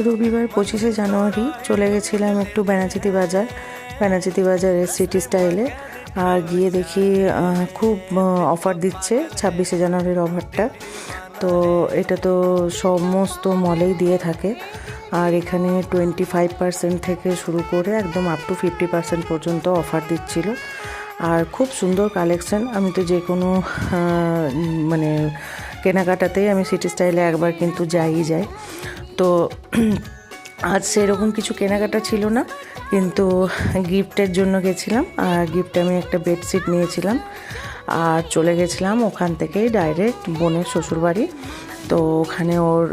রবিবার 25শে জানুয়ারি চলে গেছিলাম একটু বেনাচিতি বাজারের সিটি স্টাইলে। আর গিয়ে দেখি খুব অফার দিচ্ছে 26শে জানুয়ারির অফারটা। তো এটা তো সমস্ত মলেই দিয়ে থাকে। আর এখানে 25% থেকে শুরু করে একদম আপ টু 50% পর্যন্ত অফার দিচ্ছিল। আর খুব সুন্দর কালেকশন। আমি তো যে কোনো মানে কেনাকাটাতেই আমি সিটি স্টাইলে একবার কিন্তু যাই। তো আজ সেরকম কিছু কেনাকাটা ছিল না, কিন্তু গিফটের জন্য গেছিলাম। আর গিফটে আমি একটা বেডশিট নিয়েছিলাম আর চলে গেছিলাম ওখান থেকেই ডাইরেক্ট বোনের শ্বশুরবাড়ি। তো ওখানে ওর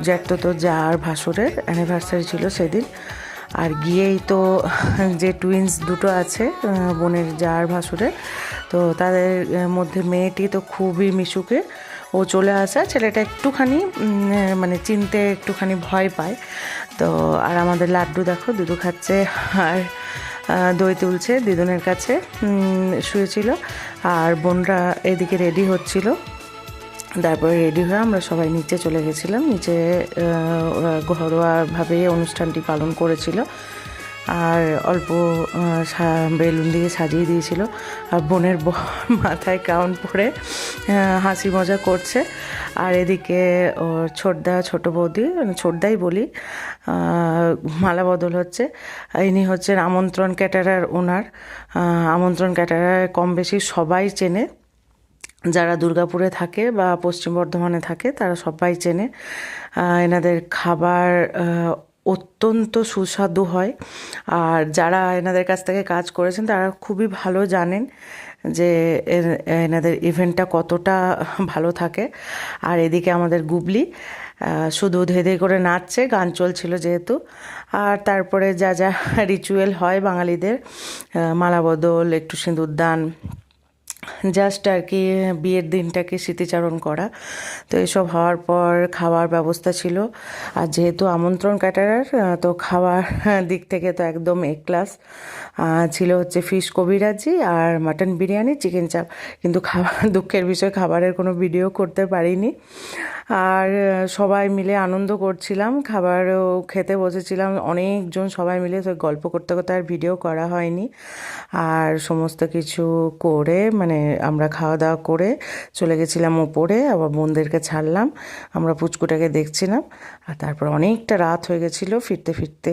জ্যাঠতো জার ভাসুরের অ্যানিভার্সারি ছিল সেদিন। আর গিয়েই তো যে টুইন্স দুটো আছে বোনের জার ভাসুরের, তো তাদের মধ্যে মেয়েটি তো খুবই মিশুকে। ও চলে আসা, ছেলেটা একটুখানি মানে চিনতে একটুখানি ভয় পায়। তো আর আমাদের লাড্ডু দেখো দুধু খাচ্ছে আর দই তুলছে দিদুনের কাছে শুয়েছিল। আর বোনরা এদিকে রেডি হচ্ছিল। তারপরে রেডি হয়ে আমরা সবাই নিচে চলে গেছিলাম। নিচে ওরা ঘরোয়াভাবে অনুষ্ঠানটি পালন করেছিল আর অল্প বেলুন দিয়ে সাজিয়ে দিয়েছিল। আর বোনের মাথায় ক্রাউন পরে হাসি মজা করছে। আর এদিকে ওর ছোট বৌদি, ছোটদাই বলি, মালা বদল হচ্ছে। ইনি হচ্ছেন আমন্ত্রণ ক্যাটারার ওনার। আমন্ত্রণ ক্যাটারার কম বেশি সবাই চেনে, যারা দুর্গাপুরে থাকে বা পশ্চিম বর্ধমানে থাকে তারা সবাই চেনে। এনাদের খাবার অত্যন্ত সুস্বাদু হয়। আর যারা এনাদের কাছ থেকে কাজ করেছেন তারা খুবই ভালো জানেন যে এনাদের ইভেন্টটা কতটা ভালো থাকে। আর এদিকে আমাদের গুবলি শুধু ধেধে করে নাচছে, গান চলছিল যেহেতু। আর তারপরে যা যা রিচুয়াল হয় বাঙালিদের, মালা বদল, একটু সিঁদুরদান, জাস্ট আর কি বিয়ের দিনটাকে স্মৃতিচারণ করা। তো এসব হওয়ার পর খাওয়ার ব্যবস্থা ছিল। আর যেহেতু আমন্ত্রণ ক্যাটারার, তো খাওয়ার দিক থেকে তো একদম এ ক্লাস ছিল। হচ্ছে ফিশ কবিরাজি আর মাটন বিরিয়ানি, চিকেন চাপ। কিন্তু দুঃখের বিষয় খাবারের কোনো ভিডিও করতে পারিনি। আর সবাই মিলে আনন্দ করছিলাম, খাবারও খেতে বসেছিলাম অনেকজন সবাই মিলে। তো গল্প করতে করতে আর ভিডিও করা হয়নি। আর সমস্ত কিছু করে মানে আমরা খাওয়া দাওয়া করে চলে গেছিলাম ওপরে, আবার বোনদেরকে ছাড়লাম, আমরা পুচকুটাকে দেখছিলাম। আর তারপর অনেকটা রাত হয়ে গেছিলো ফিরতে ফিরতে।